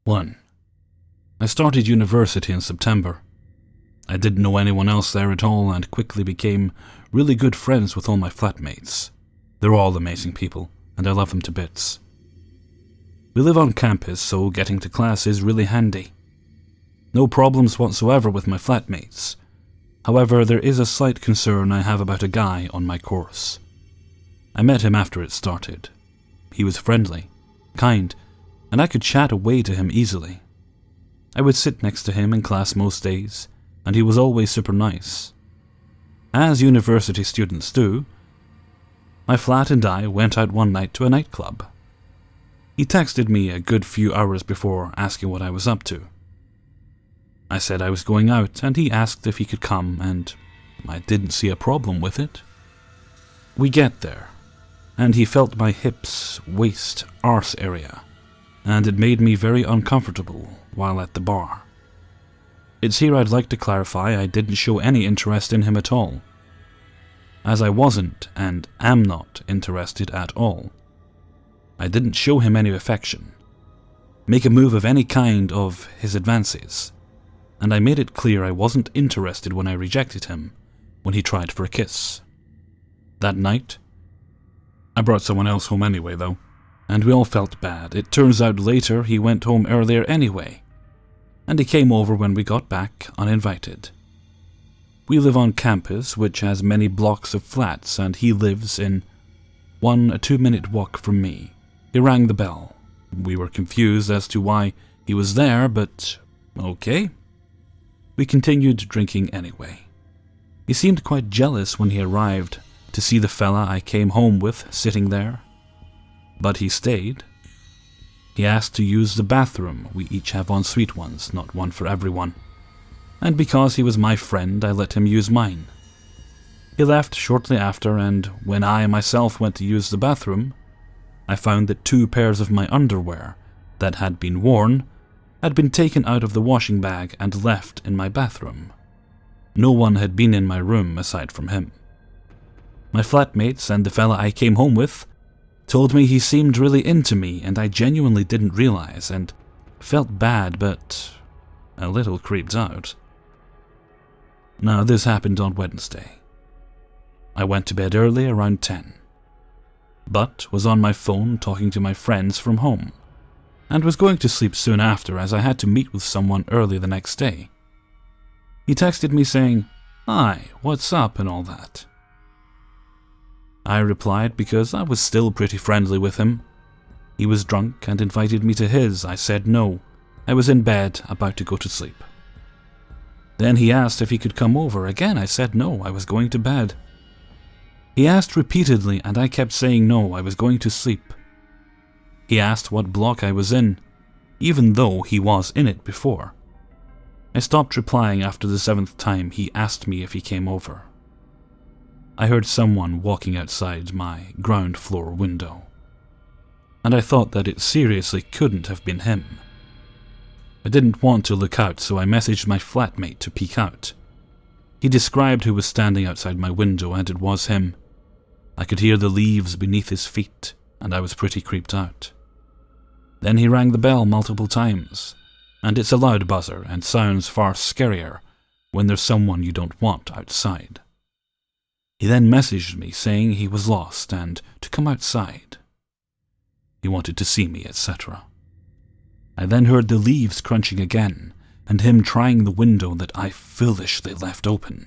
1. I started university in September. I didn't know anyone else there at all and quickly became really good friends with all my flatmates. They're all amazing people, and I love them to bits. We live on campus, so getting to class is really handy. No problems whatsoever with my flatmates. However, there is a slight concern I have about a guy on my course. I met him after it started. He was friendly, kind, and I could chat away to him easily. I would sit next to him in class most days, and he was always super nice. As university students do, my flat and I went out one night to a nightclub. He texted me a good few hours before asking what I was up to. I said I was going out, and he asked if he could come, and I didn't see a problem with it. We get there, and he felt my hips, waist, arse area, and it made me very uncomfortable while at the bar. It's here I'd like to clarify I didn't show any interest in him at all, as I wasn't and am not interested at all. I didn't show him any affection, make a move of any kind of his advances, and I made it clear I wasn't interested when I rejected him when he tried for a kiss. That night, I brought someone else home anyway though, and we all felt bad. It turns out later he went home earlier anyway, and he came over when we got back uninvited. We live on campus, which has many blocks of flats, and he lives in a 2-minute walk from me. He rang the bell. We were confused as to why he was there, but okay. We continued drinking anyway. He seemed quite jealous when he arrived to see the fella I came home with sitting there. But he stayed. He asked to use the bathroom. We each have ensuite ones, not one for everyone. And because he was my friend, I let him use mine. He left shortly after, and when I myself went to use the bathroom, I found that 2 pairs of my underwear that had been worn had been taken out of the washing bag and left in my bathroom. No one had been in my room aside from him. My flatmates and the fella I came home with told me he seemed really into me, and I genuinely didn't realize and felt bad but a little creeped out. Now this happened on Wednesday. I went to bed early around 10, but was on my phone talking to my friends from home, and was going to sleep soon after as I had to meet with someone early the next day. He texted me saying, "Hi, what's up?" and all that. I replied because I was still pretty friendly with him. He was drunk and invited me to his. I said no. I was in bed, about to go to sleep. Then he asked if he could come over. Again, I said no, I was going to bed. He asked repeatedly, and I kept saying no, I was going to sleep. He asked what block I was in, even though he was in it before. I stopped replying after the 7th time he asked me if he came over. I heard someone walking outside my ground floor window, and I thought that it seriously couldn't have been him. I didn't want to look out, so I messaged my flatmate to peek out. He described who was standing outside my window, and it was him. I could hear the leaves beneath his feet, and I was pretty creeped out. Then he rang the bell multiple times, and it's a loud buzzer and sounds far scarier when there's someone you don't want outside. He then messaged me saying he was lost and to come outside. He wanted to see me, etc. I then heard the leaves crunching again, and him trying the window that I foolishly left open,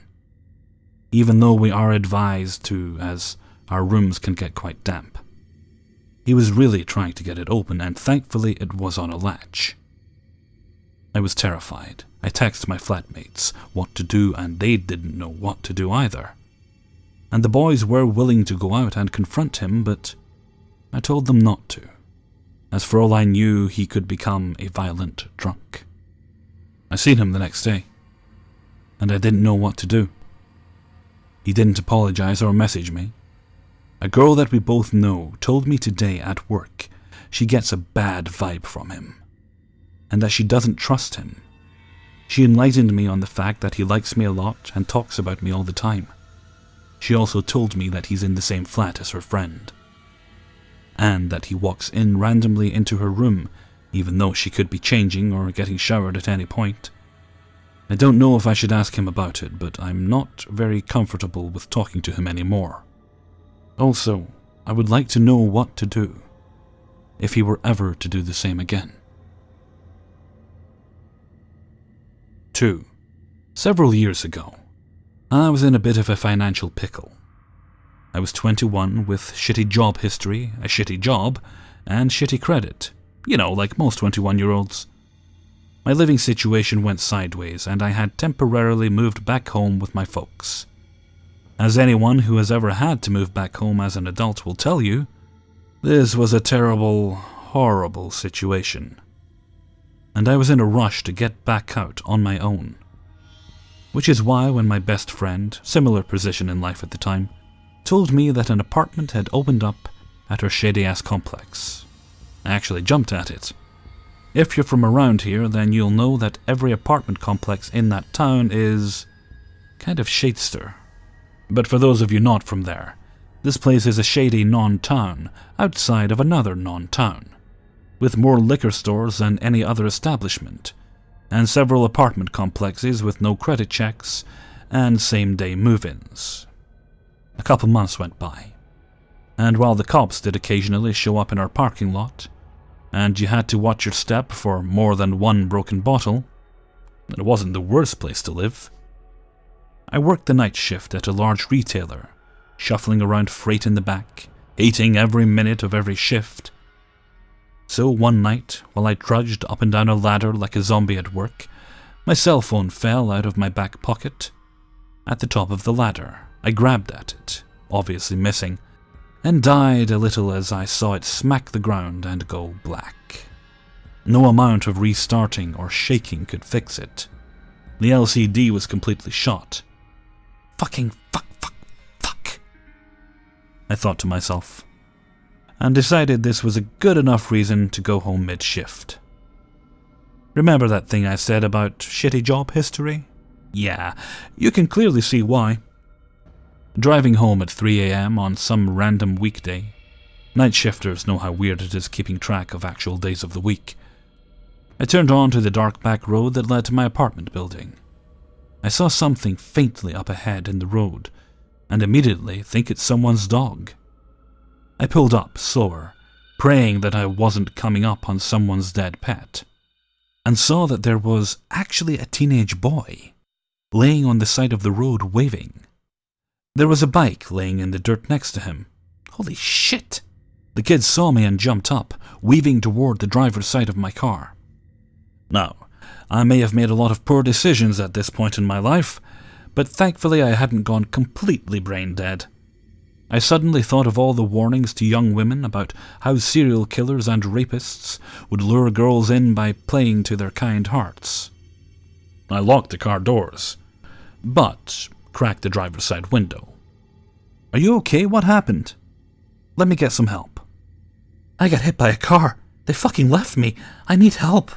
even though we are advised to, as our rooms can get quite damp. He was really trying to get it open, and thankfully it was on a latch. I was terrified. I texted my flatmates what to do, and they didn't know what to do either. And the boys were willing to go out and confront him, but I told them not to, as for all I knew he could become a violent drunk. I seen him the next day, and I didn't know what to do. He didn't apologize or message me. A girl that we both know told me today at work she gets a bad vibe from him, and that she doesn't trust him. She enlightened me on the fact that he likes me a lot and talks about me all the time. She also told me that he's in the same flat as her friend, and that he walks in randomly into her room even though she could be changing or getting showered at any point. I don't know if I should ask him about it, but I'm not very comfortable with talking to him anymore. Also, I would like to know what to do if he were ever to do the same again. 2. Several years ago, I was in a bit of a financial pickle. I was 21 with shitty job history, a shitty job, and shitty credit. You know, like most 21-year-olds. My living situation went sideways, and I had temporarily moved back home with my folks. As anyone who has ever had to move back home as an adult will tell you, this was a terrible, horrible situation. And I was in a rush to get back out on my own. Which is why when my best friend, similar position in life at the time, told me that an apartment had opened up at her shady-ass complex, I actually jumped at it. If you're from around here, then you'll know that every apartment complex in that town is kind of shadester. But for those of you not from there, this place is a shady non-town outside of another non-town, with more liquor stores than any other establishment, and several apartment complexes with no credit checks and same-day move-ins. A couple months went by, and while the cops did occasionally show up in our parking lot, and you had to watch your step for more than one broken bottle, it wasn't the worst place to live. I worked the night shift at a large retailer, shuffling around freight in the back, hating every minute of every shift. So one night, while I trudged up and down a ladder like a zombie at work, my cell phone fell out of my back pocket. At the top of the ladder, I grabbed at it, obviously missing, and died a little as I saw it smack the ground and go black. No amount of restarting or shaking could fix it. The LCD was completely shot. Fucking fuck. I thought to myself, and decided this was a good enough reason to go home mid-shift. Remember that thing I said about shitty job history? Yeah, you can clearly see why. Driving home at 3 a.m. on some random weekday. Night shifters know how weird it is keeping track of actual days of the week. I turned on to the dark back road that led to my apartment building. I saw something faintly up ahead in the road, and immediately think it's someone's dog. I pulled up slower, praying that I wasn't coming up on someone's dead pet, and saw that there was actually a teenage boy laying on the side of the road waving. There was a bike laying in the dirt next to him. Holy shit! The kid saw me and jumped up, weaving toward the driver's side of my car. Now, I may have made a lot of poor decisions at this point in my life, but thankfully I hadn't gone completely brain dead. I suddenly thought of all the warnings to young women about how serial killers and rapists would lure girls in by playing to their kind hearts. I locked the car doors, but cracked the driver's side window. Are you okay? What happened? Let me get some help. I got hit by a car. They fucking left me. I need help.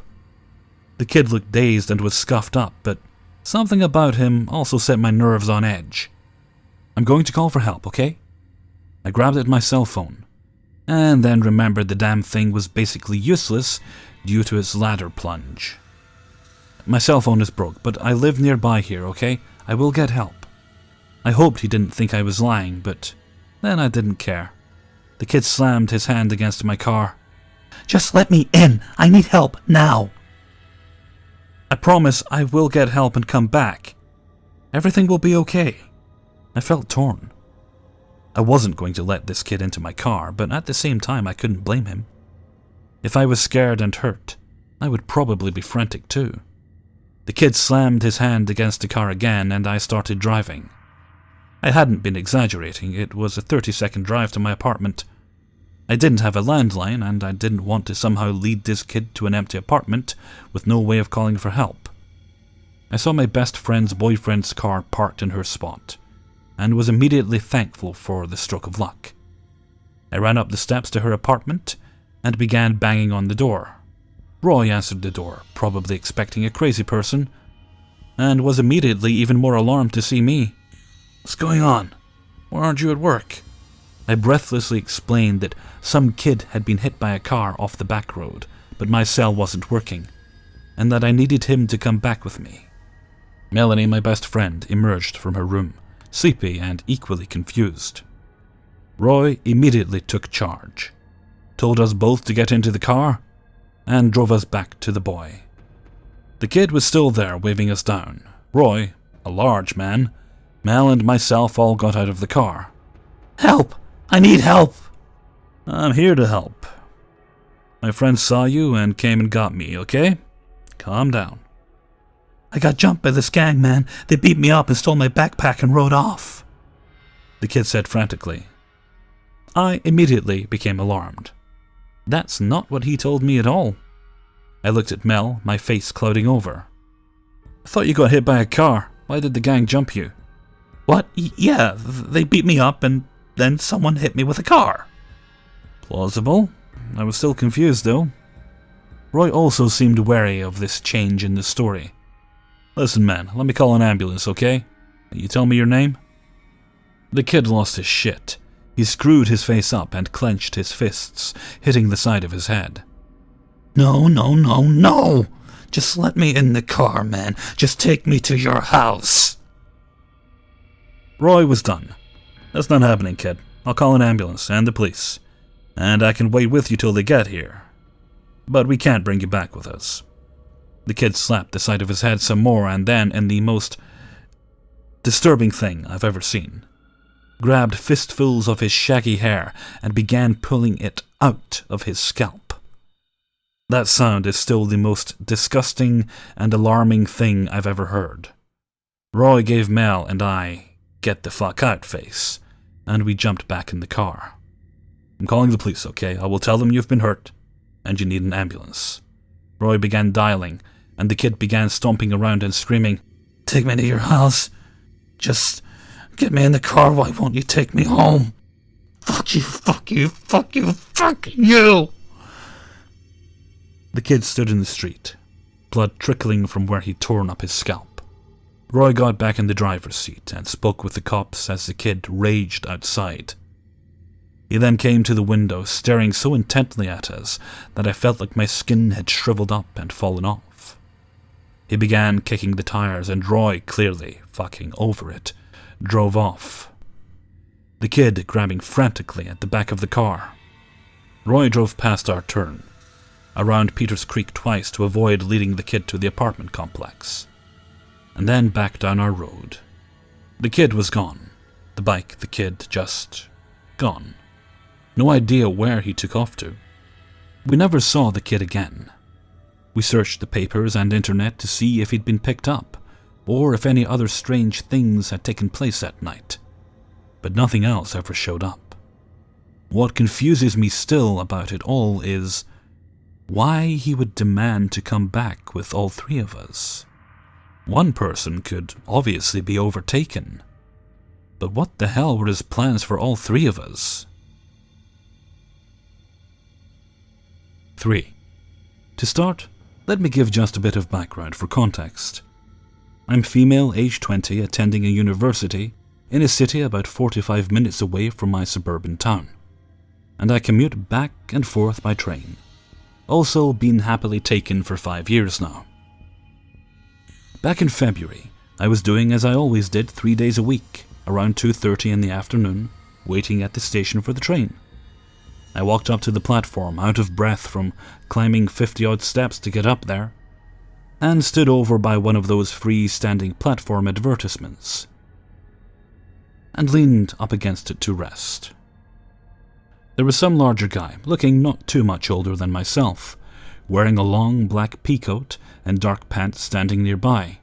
The kid looked dazed and was scuffed up, but something about him also set my nerves on edge. I'm going to call for help, okay? I grabbed at my cell phone, and then remembered the damn thing was basically useless due to its ladder plunge. My cell phone is broke, but I live nearby here, okay? I will get help. I hoped he didn't think I was lying, but then I didn't care. The kid slammed his hand against my car. Just let me in. I need help now. I promise I will get help and come back. Everything will be okay. I felt torn. I wasn't going to let this kid into my car, but at the same time I couldn't blame him. If I was scared and hurt, I would probably be frantic too. The kid slammed his hand against the car again, and I started driving. I hadn't been exaggerating. It was a 30-second drive to my apartment. I didn't have a landline, and I didn't want to somehow lead this kid to an empty apartment with no way of calling for help. I saw my best friend's boyfriend's car parked in her spot, and was immediately thankful for the stroke of luck. I ran up the steps to her apartment and began banging on the door. Roy answered the door, probably expecting a crazy person, and was immediately even more alarmed to see me. What's going on? Why aren't you at work? I breathlessly explained that some kid had been hit by a car off the back road, but my cell wasn't working, and that I needed him to come back with me. Melanie, my best friend, emerged from her room, sleepy and equally confused. Roy immediately took charge, told us both to get into the car, and drove us back to the boy. The kid was still there, waving us down. Roy, a large man, Mel and myself all got out of the car. "Help! I need help!" "I'm here to help. My friend saw you and came and got me, okay? Calm down." "I got jumped by this gang, man. They beat me up and stole my backpack and rode off," the kid said frantically. I immediately became alarmed. That's not what he told me at all. I looked at Mel, my face clouding over. "I thought you got hit by a car. Why did the gang jump you?" "What? Yeah, they beat me up and then someone hit me with a car." Plausible. I was still confused though. Roy also seemed wary of this change in the story. "Listen man, let me call an ambulance, okay? You tell me your name?" The kid lost his shit. He screwed his face up and clenched his fists, hitting the side of his head. No, no, no, no! Just let me in the car, man. Just take me to your house." Roy was done. "That's not happening, kid. I'll call an ambulance and the police. And I can wait with you till they get here. But we can't bring you back with us." The kid slapped the side of his head some more and then, in the most disturbing thing I've ever seen, grabbed fistfuls of his shaggy hair and began pulling it out of his scalp. That sound is still the most disgusting and alarming thing I've ever heard. Roy gave Mel and I get the fuck out face, and we jumped back in the car. "I'm calling the police, okay? I will tell them you've been hurt, and you need an ambulance." Roy began dialing, and the kid began stomping around and screaming, "Take me to your house. Just get me in the car. Why won't you take me home? Fuck you, fuck you, fuck you, fuck you!" The kid stood in the street, blood trickling from where he'd torn up his scalp. Roy got back in the driver's seat and spoke with the cops as the kid raged outside. He then came to the window, staring so intently at us that I felt like my skin had shriveled up and fallen off. He began kicking the tires, and Roy, clearly fucking over it, drove off, the kid grabbing frantically at the back of the car. Roy drove past our turn, around Peters Creek twice to avoid leading the kid to the apartment complex, and then back down our road. The kid was gone. The bike, the kid, just gone. No idea where he took off to. We never saw the kid again. We searched the papers and internet to see if he'd been picked up, or if any other strange things had taken place that night, but nothing else ever showed up. What confuses me still about it all is why he would demand to come back with all three of us. One person could obviously be overtaken, but what the hell were his plans for all three of us? 3. To start, let me give just a bit of background for context. I'm female, age 20, attending a university in a city about 45 minutes away from my suburban town, and I commute back and forth by train. Also been happily taken for 5 years now. Back in February, I was doing as I always did 3 days a week, around 2:30 in the afternoon, waiting at the station for the train. I walked up to the platform, out of breath from climbing 50-odd steps to get up there, and stood over by one of those free-standing platform advertisements, and leaned up against it to rest. There was some larger guy, looking not too much older than myself, wearing a long black peacoat and dark pants standing nearby,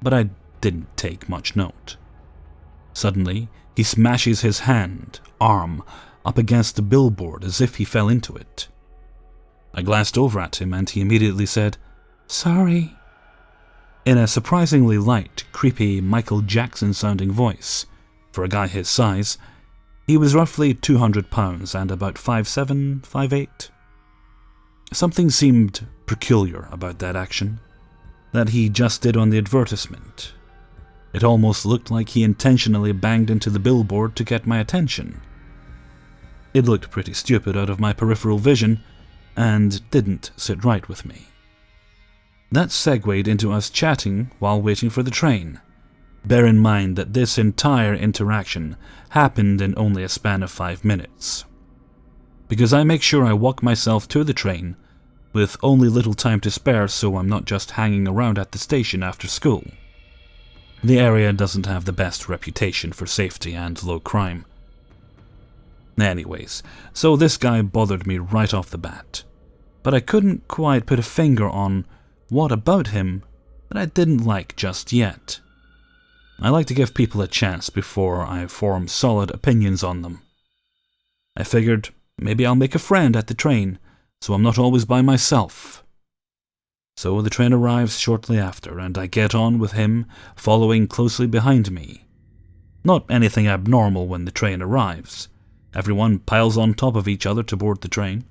but I didn't take much note. Suddenly, he smashes his arm, up against the billboard as if he fell into it. I glanced over at him and he immediately said, "Sorry," in a surprisingly light, creepy Michael Jackson-sounding voice. For a guy his size, he was roughly 200 pounds and about 5'7", 5'8". Something seemed peculiar about that action, that he just did on the advertisement. It almost looked like he intentionally banged into the billboard to get my attention. It looked pretty stupid out of my peripheral vision, and didn't sit right with me. That segued into us chatting while waiting for the train. Bear in mind that this entire interaction happened in only a span of 5 minutes. Because I make sure I walk myself to the train, with only little time to spare so I'm not just hanging around at the station after school. The area doesn't have the best reputation for safety and low crime. Anyways, so this guy bothered me right off the bat, but I couldn't quite put a finger on what about him that I didn't like just yet. I like to give people a chance before I form solid opinions on them. I figured maybe I'll make a friend at the train, so I'm not always by myself. So the train arrives shortly after, and I get on with him following closely behind me. Not anything abnormal when the train arrives. Everyone piles on top of each other to board the train.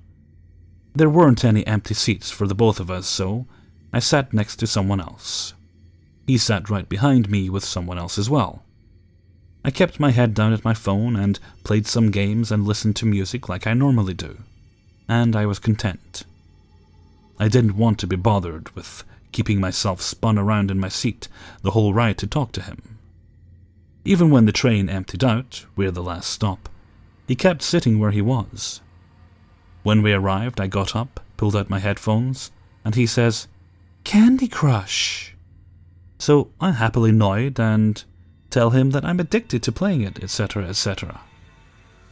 There weren't any empty seats for the both of us, so I sat next to someone else. He sat right behind me with someone else as well. I kept my head down at my phone and played some games and listened to music like I normally do, and I was content. I didn't want to be bothered with keeping myself spun around in my seat the whole ride to talk to him. Even when the train emptied out, we're the last stop, he kept sitting where he was. When we arrived, I got up, pulled out my headphones, and he says, "Candy Crush." So I happily nod and tell him that I'm addicted to playing it, etc., etc.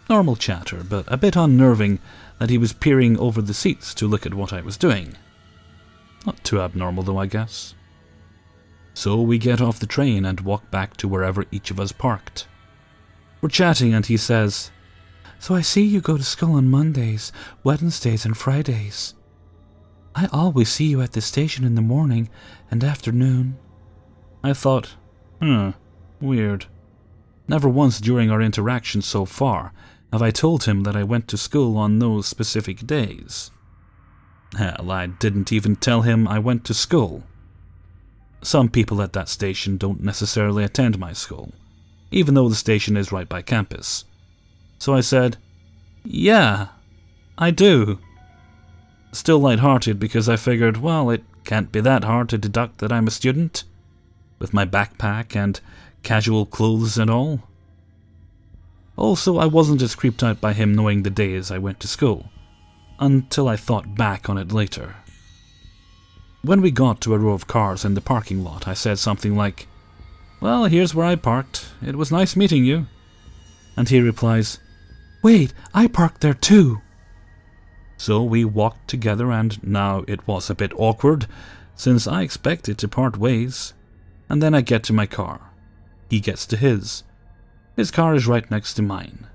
Normal chatter, but a bit unnerving that he was peering over the seats to look at what I was doing. Not too abnormal though, I guess. So we get off the train and walk back to wherever each of us parked. We're chatting and he says, "So I see you go to school on Mondays, Wednesdays and Fridays. I always see you at the station in the morning and afternoon." I thought, weird. Never once during our interaction so far have I told him that I went to school on those specific days. Hell, I didn't even tell him I went to school. Some people at that station don't necessarily attend my school, even though the station is right by campus. So I said, "Yeah, I do." Still lighthearted because I figured, well, it can't be that hard to deduct that I'm a student, with my backpack and casual clothes and all. Also, I wasn't as creeped out by him knowing the days I went to school, until I thought back on it later. When we got to a row of cars in the parking lot, I said something like, "Well, here's where I parked. It was nice meeting you." And he replies, "Wait, I parked there too." So we walked together, and now it was a bit awkward, since I expected to part ways. And then I get to my car. He gets to his. His car is right next to mine.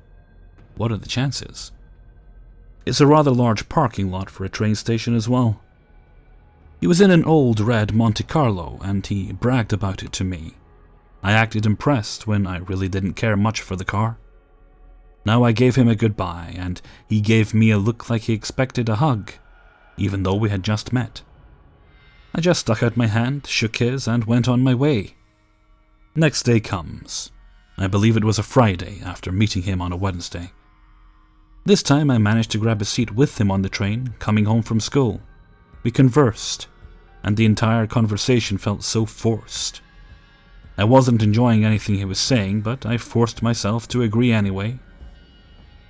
What are the chances? It's a rather large parking lot for a train station as well. He was in an old red Monte Carlo, and he bragged about it to me. I acted impressed when I really didn't care much for the car. Now I gave him a goodbye, and he gave me a look like he expected a hug, even though we had just met. I just stuck out my hand, shook his, and went on my way. Next day comes. I believe it was a Friday after meeting him on a Wednesday. This time I managed to grab a seat with him on the train, coming home from school. We conversed, and the entire conversation felt so forced. I wasn't enjoying anything he was saying, but I forced myself to agree anyway.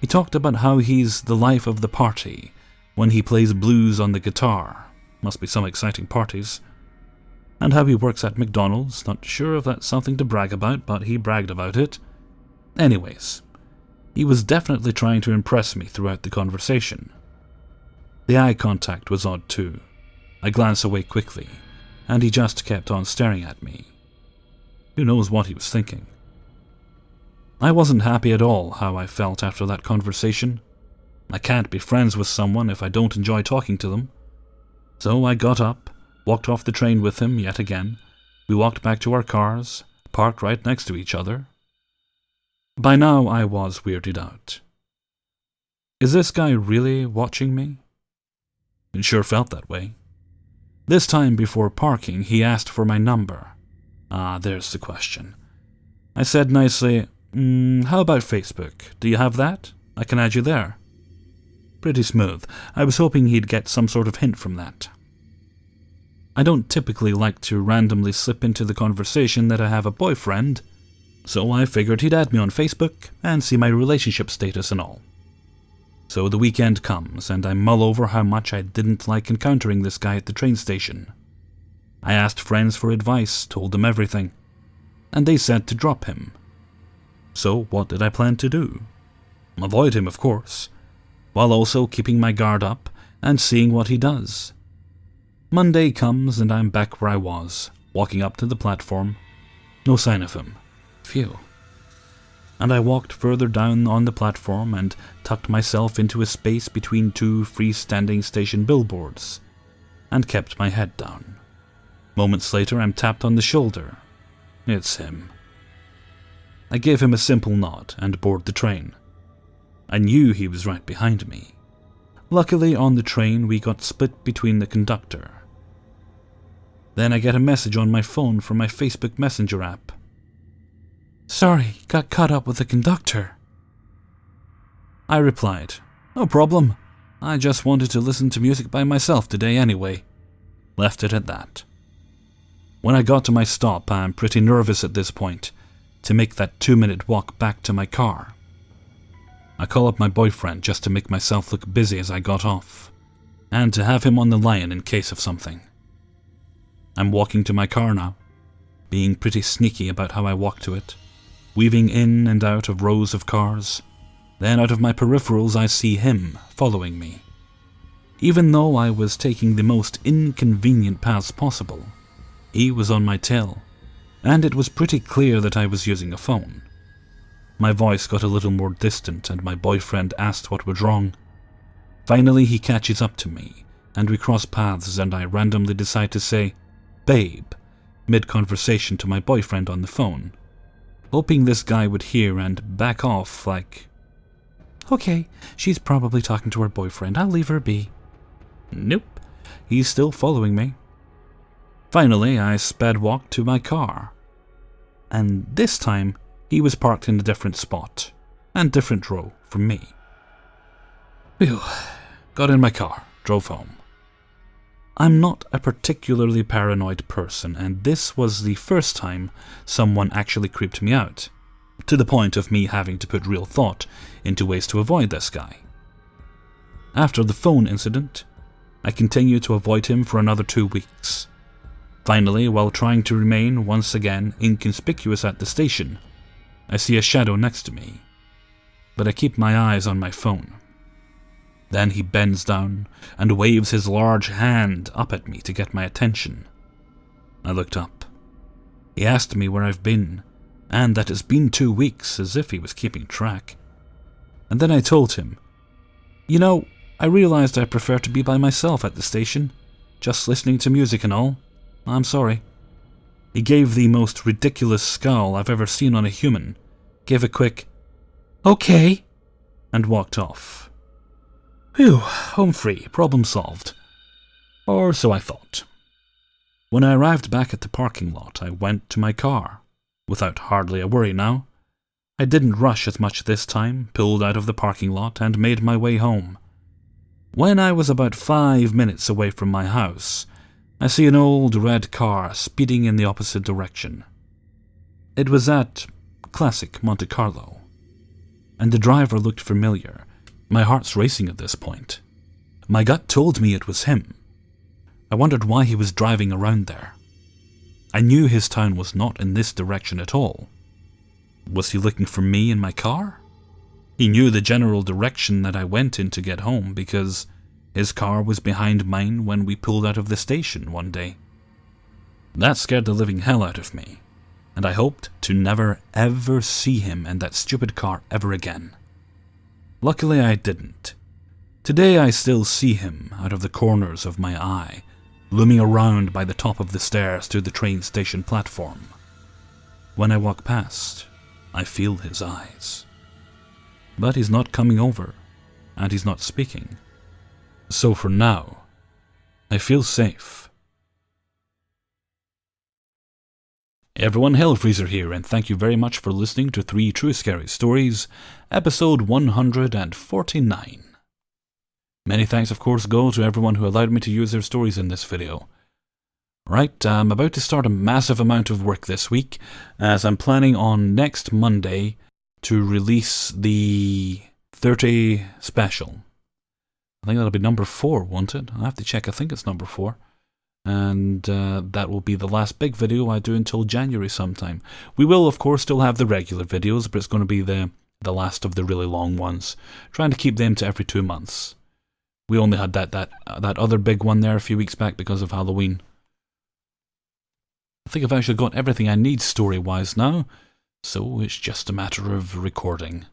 He talked about how he's the life of the party when he plays blues on the guitar. Must be some exciting parties. And how he works at McDonald's. Not sure if that's something to brag about, but he bragged about it. Anyways, he was definitely trying to impress me throughout the conversation. The eye contact was odd too. I glanced away quickly, and he just kept on staring at me. Who knows what he was thinking? I wasn't happy at all how I felt after that conversation. I can't be friends with someone if I don't enjoy talking to them. So I got up, walked off the train with him yet again. We walked back to our cars, parked right next to each other. By now I was weirded out. Is this guy really watching me? It sure felt that way. This time before parking, he asked for my number. There's the question. I said nicely, how about Facebook? Do you have that? I can add you there. Pretty smooth. I was hoping he'd get some sort of hint from that. I don't typically like to randomly slip into the conversation that I have a boyfriend, so I figured he'd add me on Facebook and see my relationship status and all. So the weekend comes, and I mull over how much I didn't like encountering this guy at the train station. I asked friends for advice, told them everything, and they said to drop him. So what did I plan to do? Avoid him, of course, while also keeping my guard up and seeing what he does. Monday comes and I'm back where I was, walking up to the platform. No sign of him. Phew. And I walked further down on the platform and tucked myself into a space between two freestanding station billboards, and kept my head down. Moments later I'm tapped on the shoulder. It's him. I gave him a simple nod and boarded the train. I knew he was right behind me. Luckily, on the train, we got split between the conductor. Then I get a message on my phone from my Facebook Messenger app. Sorry, got caught up with the conductor. I replied, no problem. I just wanted to listen to music by myself today anyway. Left it at that. When I got to my stop, I'm pretty nervous at this point to make that 2-minute walk back to my car. I call up my boyfriend just to make myself look busy as I got off, and to have him on the line in case of something. I'm walking to my car now, being pretty sneaky about how I walk to it, weaving in and out of rows of cars. Then out of my peripherals I see him following me. Even though I was taking the most inconvenient paths possible, he was on my tail, and it was pretty clear that I was using a phone. My voice got a little more distant and my boyfriend asked what was wrong. Finally he catches up to me, and we cross paths and I randomly decide to say, babe, mid-conversation to my boyfriend on the phone, hoping this guy would hear and back off like, okay, she's probably talking to her boyfriend, I'll leave her be. Nope, he's still following me. Finally, I sped walk to my car, and this time he was parked in a different spot, and different row from me. Phew, got in my car, drove home. I'm not a particularly paranoid person, and this was the first time someone actually creeped me out, to the point of me having to put real thought into ways to avoid this guy. After the phone incident, I continued to avoid him for another 2 weeks. Finally, while trying to remain once again inconspicuous at the station, I see a shadow next to me, but I keep my eyes on my phone. Then he bends down and waves his large hand up at me to get my attention. I looked up. He asked me where I've been, and that it's been 2 weeks, as if he was keeping track. And then I told him, you know, I realized I prefer to be by myself at the station, just listening to music and all. I'm sorry. He gave the most ridiculous scowl I've ever seen on a human, gave a quick, okay, and walked off. Phew, home free, problem solved. Or so I thought. When I arrived back at the parking lot, I went to my car, without hardly a worry now. I didn't rush as much this time, pulled out of the parking lot and made my way home. When I was about 5 minutes away from my house, I see an old red car speeding in the opposite direction. It was at classic Monte Carlo, and the driver looked familiar. My heart's racing at this point. My gut told me it was him. I wondered why he was driving around there. I knew his town was not in this direction at all. Was he looking for me in my car? He knew the general direction that I went in to get home because his car was behind mine when we pulled out of the station one day. That scared the living hell out of me, and I hoped to never ever see him in that stupid car ever again. Luckily I didn't. Today I still see him out of the corners of my eye, looming around by the top of the stairs to the train station platform. When I walk past, I feel his eyes. But he's not coming over, and he's not speaking. So for now, I feel safe. Hey everyone, Hellfreezer here, and thank you very much for listening to 3 True Scary Stories, episode 149. Many thanks, of course, go to everyone who allowed me to use their stories in this video. Right, I'm about to start a massive amount of work this week, as I'm planning on next Monday to release the 30 special. I think that'll be number 4, won't it? I'll have to check, I think it's number 4. And that will be the last big video I do until January sometime. We will, of course, still have the regular videos, but it's going to be the last of the really long ones. Trying to keep them to every 2 months. We only had that other big one there a few weeks back because of Halloween. I think I've actually got everything I need story-wise now, so it's just a matter of recording.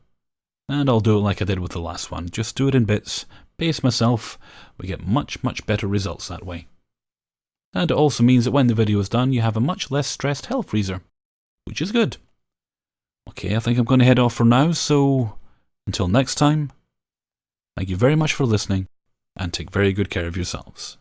And I'll do it like I did with the last one. Just do it in bits, pace myself. We get much, much better results that way. And it also means that when the video is done, you have a much less stressed hell freezer, which is good. Okay, I think I'm going to head off for now, so until next time, thank you very much for listening, and take very good care of yourselves.